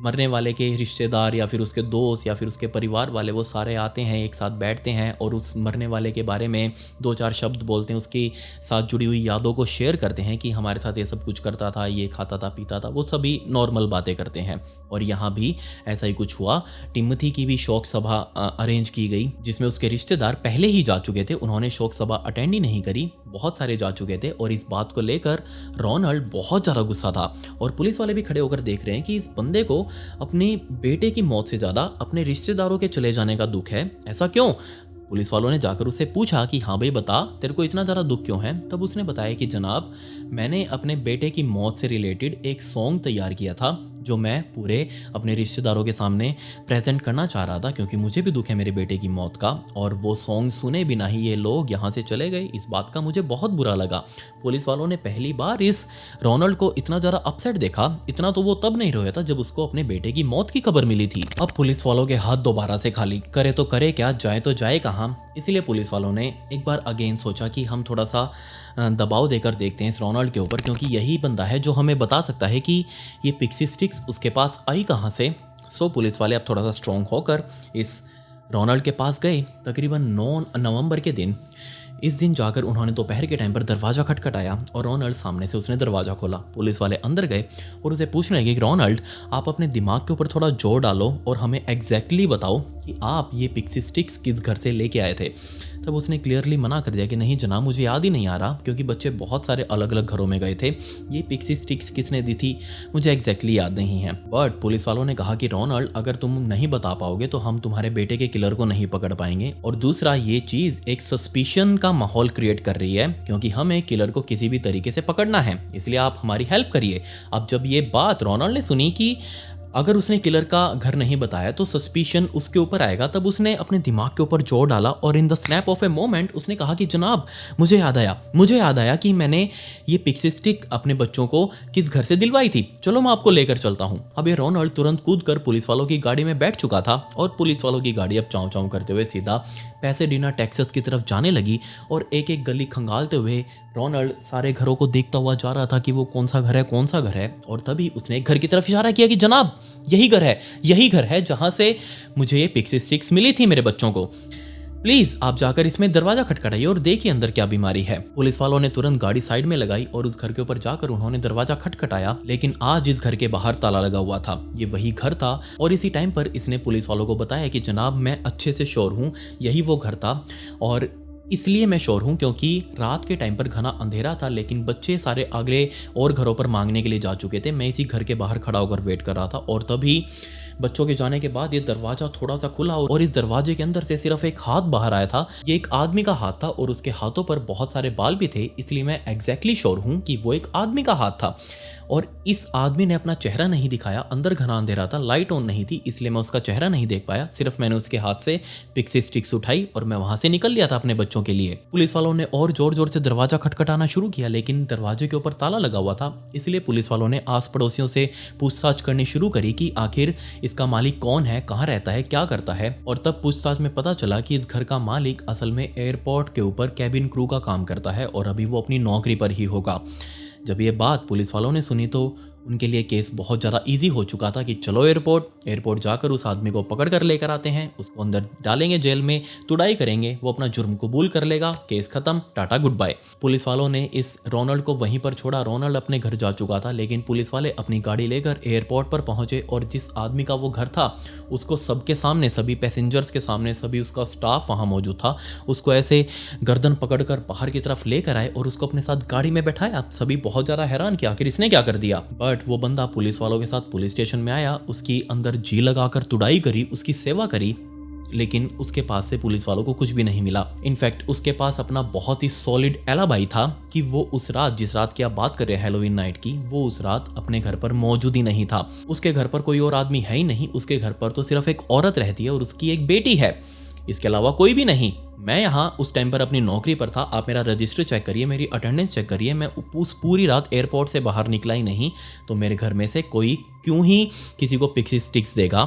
मरने वाले के रिश्तेदार या फिर उसके दोस्त या फिर उसके परिवार वाले वो सारे आते हैं, एक साथ बैठते हैं और उस मरने वाले के बारे में 2-4 शब्द बोलते हैं, उसके साथ जुड़ी हुई यादों को शेयर करते हैं कि हमारे साथ ये सब कुछ करता था, ये खाता था, पीता था, वो सभी नॉर्मल बातें करते हैं। और यहाँ भी ऐसा ही कुछ हुआ। टिम्मथी की भी शोक सभा अरेंज की गई जिसमें उसके रिश्तेदार पहले ही जा चुके थे, उन्होंने शोक सभा अटेंड ही नहीं करी, बहुत सारे जा चुके थे। और इस बात को लेकर रोनाल्ड बहुत ज़्यादा गुस्सा था और पुलिस वाले भी खड़े होकर देख रहे हैं कि इस बंदे को अपने बेटे की मौत से ज़्यादा अपने रिश्तेदारों के चले जाने का दुख है, ऐसा क्यों? पुलिस वालों ने जाकर उससे पूछा कि हाँ भाई बता, तेरे को इतना ज़्यादा दुख क्यों है? तब उसने बताया कि जनाब, मैंने अपने बेटे की मौत से रिलेटेड एक सॉन्ग तैयार किया था जो मैं पूरे अपने रिश्तेदारों के सामने प्रेजेंट करना चाह रहा था, क्योंकि मुझे भी दुख है मेरे बेटे की मौत का। और वो सॉन्ग सुने बिना ही ये लोग यहाँ से चले गए, इस बात का मुझे बहुत बुरा लगा। पुलिस वालों ने पहली बार इस रोनाल्ड को इतना ज़्यादा अपसेट देखा। इतना तो वो तब नहीं रोया था जब उसको अपने बेटे की मौत की खबर मिली थी। अब पुलिस वालों के हाथ दोबारा से खाली, करे तो करे क्या, जाए तो जाए कहाँ। इसीलिए पुलिस वालों ने एक बार अगेन सोचा कि हम थोड़ा सा दबाव देकर देखते हैं इस रोनाल्ड के ऊपर, क्योंकि यही बंदा है जो हमें बता सकता है कि ये पिक्सी स्टिक्स उसके पास आई कहाँ से। सो पुलिस वाले अब थोड़ा सा स्ट्रॉन्ग होकर इस रोनाल्ड के पास गए। तकरीबन 9 नवंबर के दिन, इस दिन जाकर उन्होंने दोपहर के टाइम पर दरवाज़ा खटखटाया और रोनाल्ड सामने से उसने दरवाज़ा खोला। पुलिस वाले अंदर गए और उसे पूछने लगे कि रोनाल्ड, आप अपने दिमाग के ऊपर थोड़ा जोर डालो और हमें एग्जैक्टली बताओ कि आप ये पिक्सी स्टिक्स किस घर से लेके आए थे। तब उसने क्लियरली मना कर दिया कि नहीं जनाब, मुझे याद ही नहीं आ रहा, क्योंकि बच्चे बहुत सारे अलग अलग घरों में गए थे। ये पिक्सी स्टिक्स किसने दी थी मुझे एग्जैक्टली याद नहीं है। बट पुलिस वालों ने कहा कि रोनाल्ड, अगर तुम नहीं बता पाओगे तो हम तुम्हारे बेटे के किलर को नहीं पकड़ पाएंगे, और दूसरा ये चीज़ एक सस्पिशन का माहौल क्रिएट कर रही है, क्योंकि हमें किलर को किसी भी तरीके से पकड़ना है, इसलिए आप हमारी हेल्प करिए। अब जब ये बात रोनाल्ड ने सुनी कि अगर उसने किलर का घर नहीं बताया तो सस्पिशन उसके ऊपर आएगा, तब उसने अपने दिमाग के ऊपर जोर डाला और in the snap of a moment उसने कहा कि जनाब, मुझे याद आया कि मैंने ये पिक्सी स्टिक अपने बच्चों को किस घर से दिलवाई थी, चलो मैं आपको लेकर चलता हूँ। अब ये रोनाल्ड तुरंत कूदकर पुलिस वालों की गाड़ी में बैठ चुका था और पुलिस वालों की गाड़ी अब चाँव चाँव करते हुए सीधा पैसेडीना टेक्सास की तरफ जाने लगी। और एक एक गली खंगालते हुए रोनाल्ड सारे घरों को देखता हुआ जा रहा था कि वो कौन सा घर है। और तभी उसने एक घर की तरफ इशारा किया कि जनाब, यही घर है जहां से मुझे ये पिक्सी स्टिक्स मिली थी मेरे बच्चों को। प्लीज आप जाकर इसमें दरवाजा खटखटाइए और देखिए अंदर क्या बीमारी है। पुलिस वालों ने तुरंत गाड़ी साइड में लगाई और उस घर के ऊपर जाकर उन्होंने दरवाजा खटखटाया, लेकिन आज इस घर के बाहर ताला लगा हुआ था। ये वही घर था और इसी टाइम पर इसने पुलिस वालों को बताया कि जनाब, मैं अच्छे से श्योर हूँ यही वो घर था, और इसलिए मैं श्योर हूँ क्योंकि रात के टाइम पर घना अंधेरा था, लेकिन बच्चे सारे अगले और घरों पर मांगने के लिए जा चुके थे। मैं इसी घर के बाहर खड़ा होकर वेट कर रहा था और तभी बच्चों के जाने के बाद ये दरवाजा थोड़ा सा खुला और इस दरवाजे के अंदर से सिर्फ एक हाथ बाहर आया था। ये एक आदमी का हाथ था और उसके हाथों पर बहुत सारे बाल भी थे, इसलिए मैं एग्जैक्टली श्योर हूँ कि वो एक आदमी का हाथ था। और इस आदमी ने अपना चेहरा नहीं दिखाया, अंदर घना अंधेरा था, लाइट ऑन नहीं थी, इसलिए मैं उसका चेहरा नहीं देख पाया। सिर्फ मैंने उसके हाथ से पिक्सी स्टिक्स उठाई और मैं वहां से निकल लिया था अपने बच्चों के लिए। पुलिस वालों ने और जोर जोर से दरवाजा खटखटाना शुरू किया, लेकिन दरवाजे के ऊपर ताला लगा हुआ था। इसलिए पुलिस वालों ने आस पड़ोसियों से पूछताछ करनी शुरू करी कि आखिर इसका मालिक कौन है, कहाँ रहता है, क्या करता है। और तब पूछताछ में पता चला कि इस घर का मालिक असल में एयरपोर्ट के ऊपर कैबिन क्रू का काम करता है और अभी वो अपनी नौकरी पर ही होगा। जब ये बात पुलिस वालों ने सुनी तो उनके लिए केस बहुत ज़्यादा इजी हो चुका था कि चलो एयरपोर्ट जाकर उस आदमी को पकड़ कर लेकर आते हैं, उसको अंदर डालेंगे जेल में, तुड़ाई करेंगे, वो अपना जुर्म कबूल कर लेगा, केस खत्म, टाटा गुड बाय। पुलिस वालों ने इस रोनाल्ड को वहीं पर छोड़ा। रोनाल्ड अपने घर जा चुका था, लेकिन पुलिस वाले अपनी गाड़ी लेकर एयरपोर्ट पर पहुंचे और जिस आदमी का वो घर था उसको सबके सामने, सभी पैसेंजर्स के सामने, सभी उसका स्टाफ वहाँ मौजूद था, उसको ऐसे गर्दन पकड़कर बाहर की तरफ लेकर आए और उसको अपने साथ गाड़ी में बैठाया। सभी बहुत ज़्यादा हैरान कि आखिर इसने क्या कर दिया। बट वो बंदा पुलिस वालों के साथ पुलिस स्टेशन में आया, उसकी अंदर जी लगाकर तुड़ाई करी, उसकी सेवा करी, लेकिन उसके पास से पुलिस वालों को कुछ भी नहीं मिला। इनफैक्ट उसके पास अपना बहुत ही सॉलिड एलाबाई था कि वो उस रात, जिस रात की आप बात कर रहे हैं हैलोवीन नाइट की, वो उस रात अपने घर पर मौजूद ही नहीं था। उसके घर पर कोई और आदमी है ही नहीं, उसके घर पर तो सिर्फ एक औरत रहती है और उसकी एक बेटी है, इसके अलावा कोई भी नहीं। मैं यहाँ उस टाइम पर अपनी नौकरी पर था, आप मेरा रजिस्टर चेक करिए, मेरी अटेंडेंस चेक करिए, मैं उस पूरी रात एयरपोर्ट से बाहर निकला ही नहीं, तो मेरे घर में से कोई क्यों ही किसी को पिक्सी स्टिक्स देगा।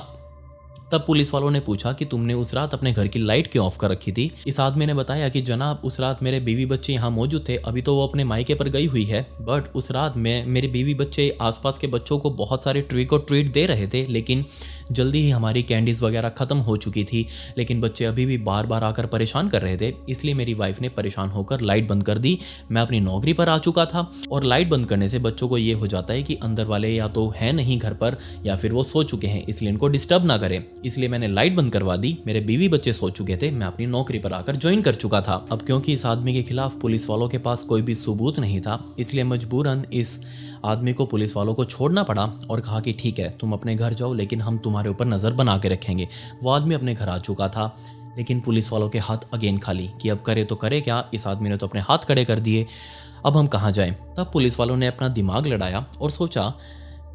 तब पुलिस वालों ने पूछा कि तुमने उस रात अपने घर की लाइट क्यों ऑफ कर रखी थी। इस आदमी ने बताया कि जनाब, उस रात मेरे बीवी बच्चे यहाँ मौजूद थे, अभी तो वो अपने मायके पर गई हुई है, बट उस रात मेरे बीवी बच्चे आसपास के बच्चों को बहुत सारे ट्रिक और ट्रीट दे रहे थे, लेकिन जल्दी ही हमारी कैंडीज वगैरह खत्म हो चुकी थी, लेकिन बच्चे अभी भी बार बार आकर परेशान कर रहे थे, इसलिए मेरी वाइफ ने परेशान होकर लाइट बंद कर दी। मैं अपनी नौकरी पर आ चुका था और लाइट बंद करने से बच्चों को ये हो जाता है कि अंदर वाले या तो है नहीं घर पर या फिर वो सो चुके हैं, इसलिए इनको डिस्टर्ब ना करें, इसलिए मैंने लाइट बंद करवा दी। मेरे बीवी बच्चे सो चुके थे, मैं अपनी नौकरी पर आकर ज्वाइन कर चुका था। अब क्योंकि इस आदमी के खिलाफ पुलिस वालों के पास कोई भी सबूत नहीं था, इसलिए मजबूरन इस आदमी को पुलिस वालों को छोड़ना पड़ा और कहा कि ठीक है, तुम अपने घर जाओ, लेकिन हम तुम्हारे ऊपर नज़र बना के रखेंगे। वो आदमी अपने घर आ चुका था, लेकिन पुलिस वालों के हाथ अगेन खाली कि अब करे तो करे क्या, इस आदमी ने तो अपने हाथ खड़े कर दिए, अब हम कहाँ जाएं। तब पुलिस वालों ने अपना दिमाग लड़ाया और सोचा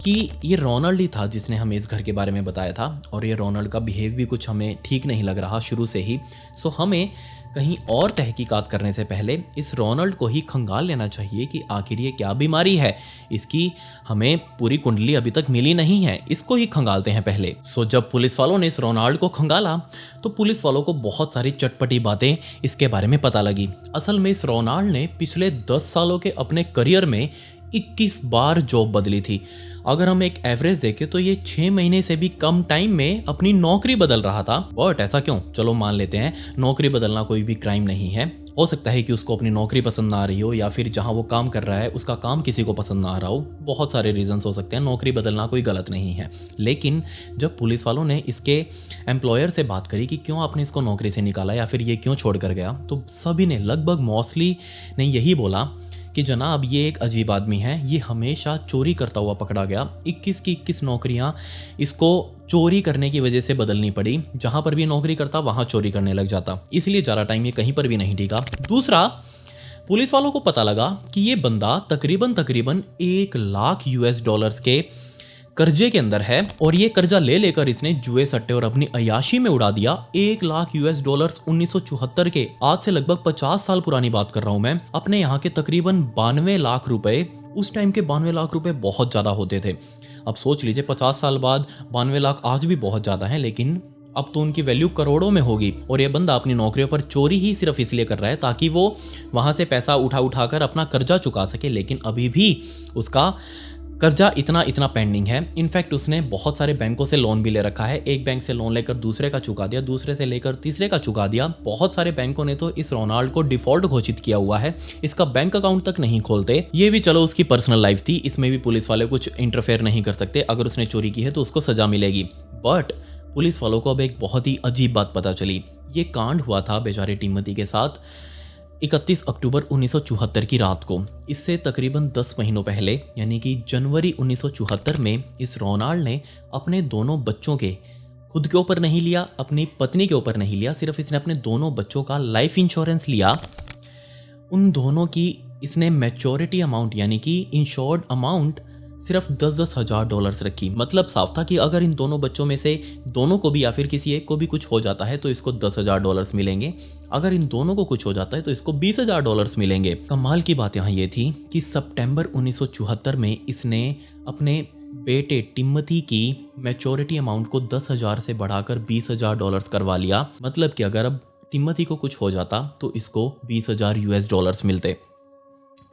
कि ये रोनाल्ड ही था जिसने हमें इस घर के बारे में बताया था, और ये रोनाल्ड का बिहेव भी कुछ हमें ठीक नहीं लग रहा शुरू से ही। सो हमें कहीं और तहकीकात करने से पहले इस रोनाल्ड को ही खंगाल लेना चाहिए कि आखिर ये क्या बीमारी है, इसकी हमें पूरी कुंडली अभी तक मिली नहीं है, इसको ही खंगालते हैं पहले। सो जब पुलिस वालों ने इस रोनाल्ड को खंगाला तो पुलिस वालों को बहुत सारी चटपटी बातें इसके बारे में पता लगी। असल में इस रोनाल्ड ने पिछले 10 सालों के अपने करियर में 21 बार जॉब बदली थी। अगर हम एक एवरेज देखें तो ये 6 महीने से भी कम टाइम में अपनी नौकरी बदल रहा था। बट ऐसा क्यों? चलो मान लेते हैं नौकरी बदलना कोई भी क्राइम नहीं है। हो सकता है कि उसको अपनी नौकरी पसंद ना आ रही हो, या फिर जहां वो काम कर रहा है उसका काम किसी को पसंद ना आ रहा हो, बहुत सारे रीजंस हो सकते हैं। नौकरी बदलना कोई गलत नहीं है। लेकिन जब पुलिस वालों ने इसके एम्प्लॉयर से बात करी कि क्यों आपने इसको नौकरी से निकाला या फिर ये क्यों छोड़ कर गया, तो सभी ने लगभग मोस्टली ने यही बोला कि जनाब, ये एक अजीब आदमी है, ये हमेशा चोरी करता हुआ पकड़ा गया। 21 की 21 नौकरियां इसको चोरी करने की वजह से बदलनी पड़ी। जहां पर भी नौकरी करता वहां चोरी करने लग जाता, इसलिए ज़्यादा टाइम ये कहीं पर भी नहीं टिका। दूसरा, पुलिस वालों को पता लगा कि ये बंदा तकरीबन 1 लाख US डॉलर्स के कर्जे के अंदर है, और ये कर्जा ले लेकर इसने जुए सट्टे और अपनी अयाशी में उड़ा दिया। 1 लाख US डॉलर्स 1974 के, आज से लगभग 50 साल पुरानी बात कर रहा हूं मैं, अपने यहाँ के तकरीबन 92 लाख रुपए। उस टाइम के 92 लाख रुपए बहुत ज्यादा होते थे। अब सोच लीजिए 50 साल बाद 92 लाख आज भी बहुत ज्यादा है, लेकिन अब तो उनकी वैल्यू करोड़ों में होगी। और ये बंदा अपनी नौकरियों पर चोरी ही सिर्फ इसलिए कर रहा है ताकि वो वहां से पैसा उठा कर अपना कर्जा चुका सके, लेकिन अभी भी उसका कर्जा इतना पेंडिंग है। इनफैक्ट उसने बहुत सारे बैंकों से लोन भी ले रखा है। एक बैंक से लोन लेकर दूसरे का चुका दिया, दूसरे से लेकर तीसरे का चुका दिया। बहुत सारे बैंकों ने तो इस रोनाल्ड को डिफॉल्ट घोषित किया हुआ है, इसका बैंक अकाउंट तक नहीं खोलते। ये भी चलो उसकी पर्सनल लाइफ थी, इसमें भी पुलिस वाले कुछ इंटरफेयर नहीं कर सकते। अगर उसने चोरी की है तो उसको सजा मिलेगी। बट पुलिस वालों को अब एक बहुत ही अजीब बात पता चली। ये कांड हुआ था बेचारे टिमोथी के साथ 31 अक्टूबर 1974 की रात को। इससे तकरीबन 10 महीनों पहले, यानी कि जनवरी 1974 में, इस रोनाल्ड ने अपने दोनों बच्चों के, खुद के ऊपर नहीं लिया, अपनी पत्नी के ऊपर नहीं लिया, सिर्फ इसने अपने दोनों बच्चों का लाइफ इंश्योरेंस लिया। उन दोनों की इसने मैच्योरिटी अमाउंट, यानी कि इंश्योर्ड अमाउंट, सिर्फ 10-10 हजार डॉलर्स रखी। मतलब साफ था कि अगर इन दोनों बच्चों में से दोनों को भी या फिर किसी एक को भी कुछ हो जाता है तो इसको 10,000 डॉलर्स मिलेंगे, अगर इन दोनों को कुछ हो जाता है तो इसको 20,000 डॉलर्स मिलेंगे। कमाल की बात यहाँ ये थी कि सितंबर 1974 में इसने अपने बेटे टिमोथी की मैच्योरिटी अमाउंट को 10,000 से बढ़ाकर 20,000 डॉलर्स करवा लिया। मतलब कि अगर अब टिमोथी को कुछ हो जाता तो इसको 20,000 US डॉलर्स मिलते।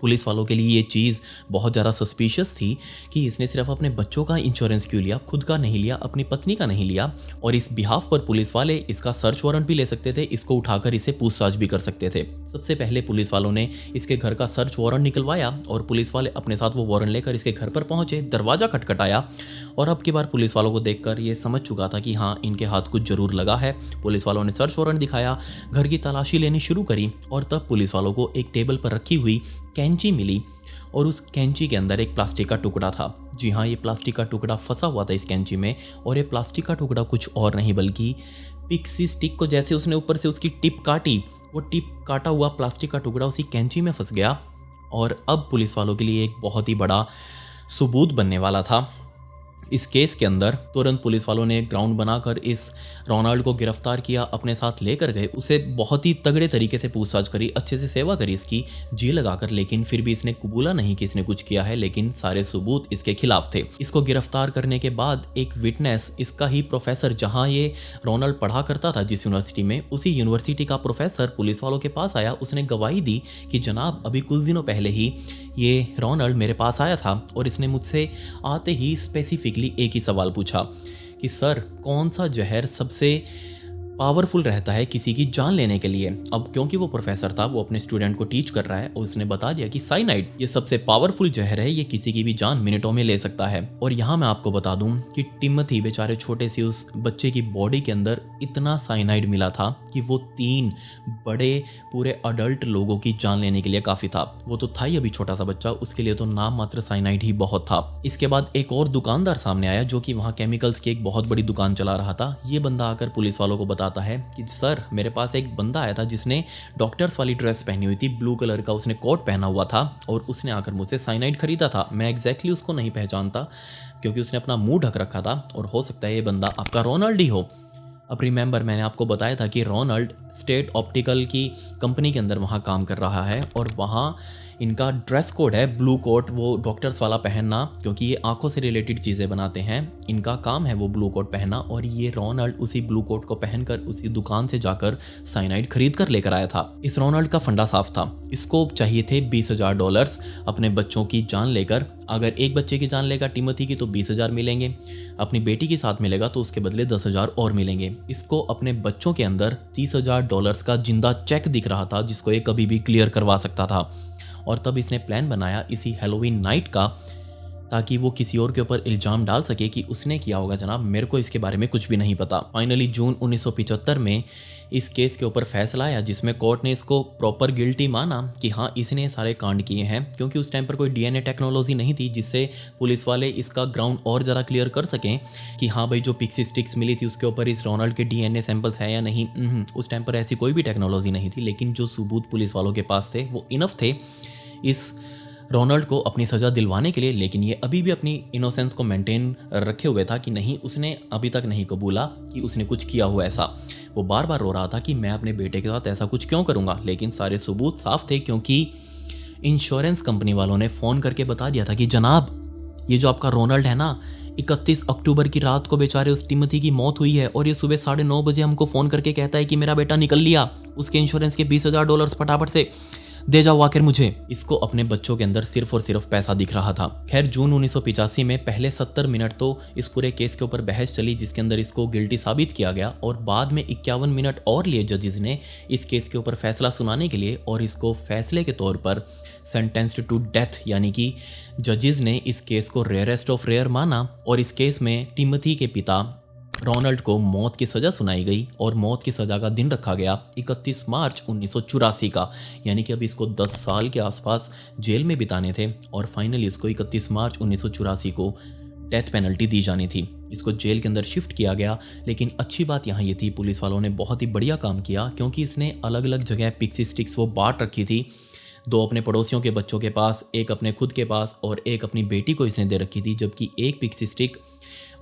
पुलिस वालों के लिए ये चीज़ बहुत ज़्यादा सस्पिशियस थी कि इसने सिर्फ अपने बच्चों का इंश्योरेंस क्यों लिया, खुद का नहीं लिया, अपनी पत्नी का नहीं लिया। और इस बिहाफ पर पुलिस वाले इसका सर्च वारंट भी ले सकते थे, इसको उठाकर इसे पूछताछ भी कर सकते थे। सबसे पहले पुलिस वालों ने इसके घर का सर्च वारंट निकलवाया और पुलिस वाले अपने साथ वो वारंट लेकर इसके घर पर पहुंचे, दरवाज़ा खटखटाया, और अब की बार पुलिस वालों को देखकर ये समझ चुका था कि हाँ, इनके हाथ कुछ जरूर लगा है। पुलिस वालों ने सर्च वारंट दिखाया, घर की तलाशी लेनी शुरू करी, और तब पुलिस वालों को एक टेबल पर रखी हुई कैंची मिली, और उस कैंची के अंदर एक प्लास्टिक का टुकड़ा था। जी हाँ, ये प्लास्टिक का टुकड़ा फंसा हुआ था इस कैंची में, और ये प्लास्टिक का टुकड़ा कुछ और नहीं बल्कि पिक्सी स्टिक को जैसे उसने ऊपर से उसकी टिप काटी, वो टिप काटा हुआ प्लास्टिक का टुकड़ा उसी कैंची में फंस गया। और अब पुलिस वालों के लिए एक बहुत ही बड़ा सबूत बनने वाला था। इस केस के अंदर तुरंत पुलिस वालों ने ग्राउंड बनाकर इस रोनाल्ड को गिरफ्तार किया, अपने साथ लेकर गए, उसे बहुत ही तगड़े तरीके से पूछताछ करी, अच्छे से सेवा करी इसकी जी लगाकर, लेकिन फिर भी इसने कबूला नहीं कि इसने कुछ किया है, लेकिन सारे सबूत इसके खिलाफ थे। इसको गिरफ्तार करने के बाद एक विटनेस, इसका ही प्रोफेसर, जहां ये रोनाल्ड पढ़ा करता था जिस यूनिवर्सिटी में, उसी यूनिवर्सिटी का प्रोफेसर पुलिस वालों के पास आया। उसने गवाही दी कि जनाब अभी कुछ दिनों पहले ही ये रोनाल्ड मेरे पास आया था और इसने मुझसे आते ही स्पेसिफिकली एक ही सवाल पूछा कि सर कौन सा जहर सबसे पावरफुल रहता है किसी की जान लेने के लिए। अब क्योंकि वो प्रोफेसर था, वो अपने स्टूडेंट को टीच कर रहा है और उसने बता दिया कि साइनाइड ये सबसे पावरफुल जहर है, ये किसी की भी जान मिनटों में ले सकता है। और यहाँ मैं आपको बता दूं कि टिमोथी बेचारे छोटे से उस बच्चे की बॉडी के अंदर इतना साइनाइड मिला था कि वो 3 बड़े पूरे अडल्ट लोगों की जान लेने के लिए काफ़ी था। वो तो था ही अभी छोटा सा बच्चा, उसके लिए तो नाम मात्र साइनाइड ही बहुत था। इसके बाद एक और दुकानदार सामने आया जो कि वहाँ केमिकल्स की एक बहुत बड़ी दुकान चला रहा था। ये बंदा आकर पुलिस वालों को बताता है कि सर मेरे पास एक बंदा आया था जिसने डॉक्टर्स वाली ड्रेस पहनी हुई थी, ब्लू कलर का उसने कोट पहना हुआ था और उसने आकर मुझसे साइनाइड खरीदा था। मैं एग्जैक्टली उसको नहीं पहचानता क्योंकि उसने अपना मुंह ढक रखा था और हो सकता है ये बंदा आपका रोनाल्ड ही हो। अब रिमेंबर मैंने आपको बताया था कि रोनाल्ड स्टेट ऑप्टिकल की कंपनी के अंदर वहाँ काम कर रहा है और वहाँ इनका ड्रेस कोड है ब्लू कोट, वो डॉक्टर्स वाला पहनना, क्योंकि ये आंखों से रिलेटेड चीज़ें बनाते हैं, इनका काम है वो ब्लू कोट पहनना। और ये रोनाल्ड उसी ब्लू कोट को पहनकर उसी दुकान से जाकर साइनाइड खरीद कर लेकर आया था। इस रोनाल्ड का फंडा साफ था, इसको चाहिए थे $20,000 अपने बच्चों की जान लेकर। अगर एक बच्चे की जान लेगा टिमोथी की तो 20,000 मिलेंगे, अपनी बेटी के साथ मिलेगा तो उसके बदले 10,000 और मिलेंगे। इसको अपने बच्चों के अंदर $30,000 का जिंदा चेक दिख रहा था जिसको ये कभी भी क्लियर करवा सकता था। और तब इसने प्लान बनाया इसी हैलोवीन नाइट का, ताकि वो किसी और के ऊपर इल्ज़ाम डाल सके कि उसने किया होगा। जनाब मेरे को इसके बारे में कुछ भी नहीं पता। फाइनली जून 1975 में इस केस के ऊपर फैसला आया जिसमें कोर्ट ने इसको प्रॉपर गिल्टी माना कि हाँ इसने सारे कांड किए हैं, क्योंकि उस टाइम पर कोई डीएनए टेक्नोलॉजी नहीं थी जिससे पुलिस वाले इसका ग्राउंड और ज़रा क्लियर कर सकें कि हाँ भाई जो पिक्सी स्टिक्स मिली थी उसके ऊपर इस रोनाल्ड के डीएनए सैंपल्स है या नहीं। उस टाइम पर ऐसी कोई भी टेक्नोलॉजी नहीं थी, लेकिन जो सबूत पुलिस वालों के पास थे वो इनफ थे इस रोनाल्ड को अपनी सज़ा दिलवाने के लिए। लेकिन ये अभी भी अपनी इनोसेंस को मेंटेन रखे हुए था कि नहीं, उसने अभी तक नहीं कबूला कि उसने कुछ किया हुआ ऐसा। वो बार बार रो रहा था कि मैं अपने बेटे के साथ ऐसा कुछ क्यों करूँगा, लेकिन सारे सबूत साफ थे क्योंकि इंश्योरेंस कंपनी वालों ने फ़ोन करके बता दिया था कि जनाब ये जो आपका रोनाल्ड है ना, 31 अक्टूबर की रात को बेचारे उस टिमोथी की मौत हुई है और ये सुबह 9:30 बजे हमको फ़ोन करके कहता है कि मेरा बेटा निकल लिया, उसके इंश्योरेंस के $20,000 फटाफट से दे जाओ आकर मुझे। इसको अपने बच्चों के अंदर सिर्फ और सिर्फ पैसा दिख रहा था। खैर जून 1985 में पहले 70 मिनट तो इस पूरे केस के ऊपर बहस चली जिसके अंदर इसको गिल्टी साबित किया गया और बाद में 51 मिनट और लिए जजेस ने इस केस के ऊपर फैसला सुनाने के लिए और इसको फैसले के तौर पर सेंटेंस्ड टू डेथ, यानी कि जजेस ने इस केस को रेयरेस्ट ऑफ रेयर माना और इस केस में टिमोथी के पिता रोनाल्ड को मौत की सज़ा सुनाई गई और मौत की सज़ा का दिन रखा गया 31 मार्च 1984 का, यानी कि अब इसको 10 साल के आसपास जेल में बिताने थे और फाइनली इसको 31 मार्च 1984 को डेथ पेनल्टी दी जानी थी। इसको जेल के अंदर शिफ्ट किया गया। लेकिन अच्छी बात यहाँ ये थी पुलिस वालों ने बहुत ही बढ़िया काम किया क्योंकि इसने अलग अलग जगह पिक्सी स्टिक्स वो बांट रखी थी, 2 अपने पड़ोसियों के बच्चों के पास, एक अपने खुद के पास और एक अपनी बेटी को इसने दे रखी थी, जबकि एक पिक्सी स्टिक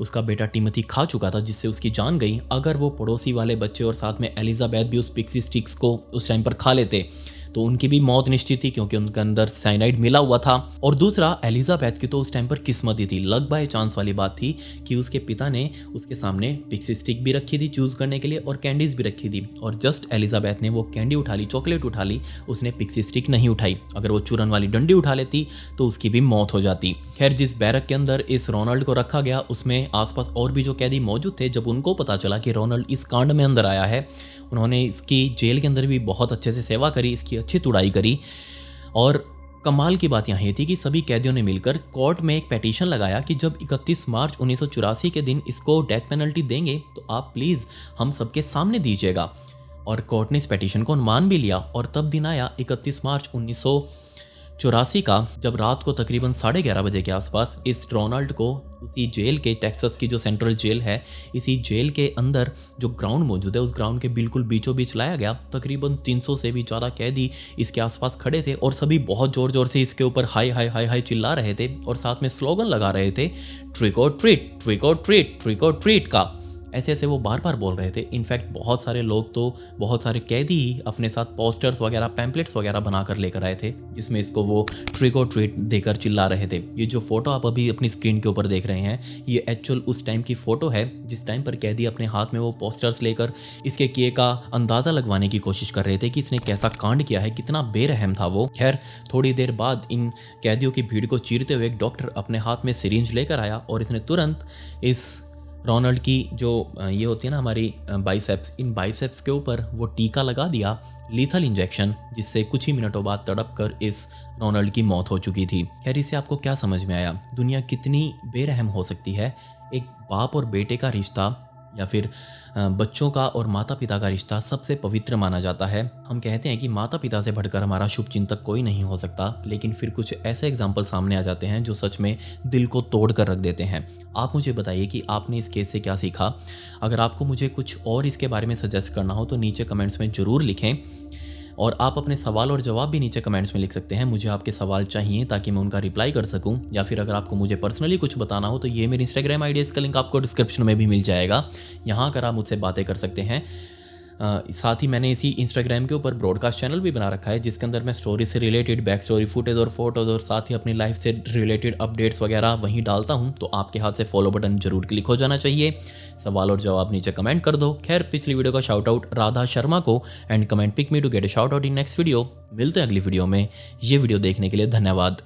उसका बेटा टिमोथी खा चुका था जिससे उसकी जान गई। अगर वो पड़ोसी वाले बच्चे और साथ में एलिजाबेथ भी उस पिक्सी स्टिक्स को उस टाइम पर खा लेते तो उनकी भी मौत निश्चित थी क्योंकि उनके अंदर साइनाइड मिला हुआ था। और दूसरा, एलिजाबेथ की तो उस टाइम पर किस्मत ही थी, लक बाय चांस वाली बात थी कि उसके पिता ने उसके सामने पिक्सी स्टिक भी रखी थी चूज करने के लिए और कैंडीज भी रखी थी और जस्ट एलिजाबेथ ने वो कैंडी उठा ली, चॉकलेट उठा ली, उसने पिक्सी स्टिक नहीं उठाई। अगर वो चूरन वाली डंडी उठा लेती तो उसकी भी मौत हो जाती। खैर जिस बैरक के अंदर इस रोनाल्ड को रखा गया उसमें आसपास और भी जो कैदी मौजूद थे, जब उनको पता चला कि रोनाल्ड इस कांड में अंदर आया है, उन्होंने इसकी जेल के अंदर भी बहुत अच्छे से सेवा करी, इसकी अच्छी तुड़ाई करी। और कमाल की बात यहाँ ये थी कि सभी कैदियों ने मिलकर कोर्ट में एक पेटिशन लगाया कि जब 31 मार्च 1984 के दिन इसको डेथ पेनल्टी देंगे तो आप प्लीज़ हम सबके सामने दीजिएगा। और कोर्ट ने इस पेटिशन को मान भी लिया और तब दिन आया 31 मार्च 1984 का, जब रात को तकरीबन 11:30 बजे के आसपास इस रोनाल्ड को उसी जेल के, टेक्सास की जो सेंट्रल जेल है, इसी जेल के अंदर जो ग्राउंड मौजूद है उस ग्राउंड के बिल्कुल बीचों बीच लाया गया। तकरीबन 300 से भी ज़्यादा कैदी इसके आसपास खड़े थे और सभी बहुत ज़ोर ज़ोर से इसके ऊपर हाई हाई हाई हाई चिल्ला रहे थे और साथ में स्लोगन लगा रहे थे, ट्रिक और ट्रीट, ट्रिक और ट्रीट, ट्रिक और ट्रीट का। ऐसे ऐसे वो बार बार बोल रहे थे। इनफैक्ट बहुत सारे लोग तो, बहुत सारे कैदी ही अपने साथ पोस्टर्स वगैरह, पैम्पलेट्स वगैरह बनाकर लेकर आए थे जिसमें इसको वो ट्रिक और ट्रीट देकर चिल्ला रहे थे। ये जो फोटो आप अभी अपनी स्क्रीन के ऊपर देख रहे हैं, ये एक्चुअल उस टाइम की फोटो है जिस टाइम पर कैदी अपने हाथ में वो पोस्टर्स लेकर इसके किए का अंदाज़ा लगवाने की कोशिश कर रहे थे कि इसने कैसा कांड किया है, कितना बेरहम था वो। खैर थोड़ी देर बाद इन कैदियों की भीड़ को चीरते हुए एक डॉक्टर अपने हाथ में सिरिंज लेकर आया और इसने तुरंत इस रोनाल्ड की जो ये होती है ना हमारी बाइसेप्स, इन बाइसेप्स के ऊपर वो टीका लगा दिया, लीथल इंजेक्शन, जिससे कुछ ही मिनटों बाद तड़प कर इस रोनाल्ड की मौत हो चुकी थी। खैर इससे आपको क्या समझ में आया, दुनिया कितनी बेरहम हो सकती है। एक बाप और बेटे का रिश्ता या फिर बच्चों का और माता पिता का रिश्ता सबसे पवित्र माना जाता है। हम कहते हैं कि माता पिता से बढ़कर हमारा शुभ चिंतक कोई नहीं हो सकता, लेकिन फिर कुछ ऐसे एग्जाम्पल सामने आ जाते हैं जो सच में दिल को तोड़ कर रख देते हैं। आप मुझे बताइए कि आपने इस केस से क्या सीखा। अगर आपको मुझे कुछ और इसके बारे में सजेस्ट करना हो तो नीचे कमेंट्स में ज़रूर लिखें और आप अपने सवाल और जवाब भी नीचे कमेंट्स में लिख सकते हैं। मुझे आपके सवाल चाहिए ताकि मैं उनका रिप्लाई कर सकूं, या फिर अगर आपको मुझे पर्सनली कुछ बताना हो तो ये मेरी इंस्टाग्राम आईडी, इसका लिंक आपको डिस्क्रिप्शन में भी मिल जाएगा। यहाँ आकर आप मुझसे बातें कर सकते हैं। साथ ही मैंने इसी इंस्टाग्राम के ऊपर ब्रॉडकास्ट चैनल भी बना रखा है जिसके अंदर मैं स्टोरी से रिलेटेड बैक स्टोरी फुटेज और फोटोज़ और साथ ही अपनी लाइफ से रिलेटेड अपडेट्स वगैरह वहीं डालता हूं। तो आपके हाथ से फॉलो बटन जरूर क्लिक हो जाना चाहिए। सवाल और जवाब नीचे कमेंट कर दो। खैर पिछली वीडियो का शाउट आउट राधा शर्मा को and comment pick me to get a shout out in next video. मिलते हैं अगली वीडियो में। ये वीडियो देखने के लिए धन्यवाद।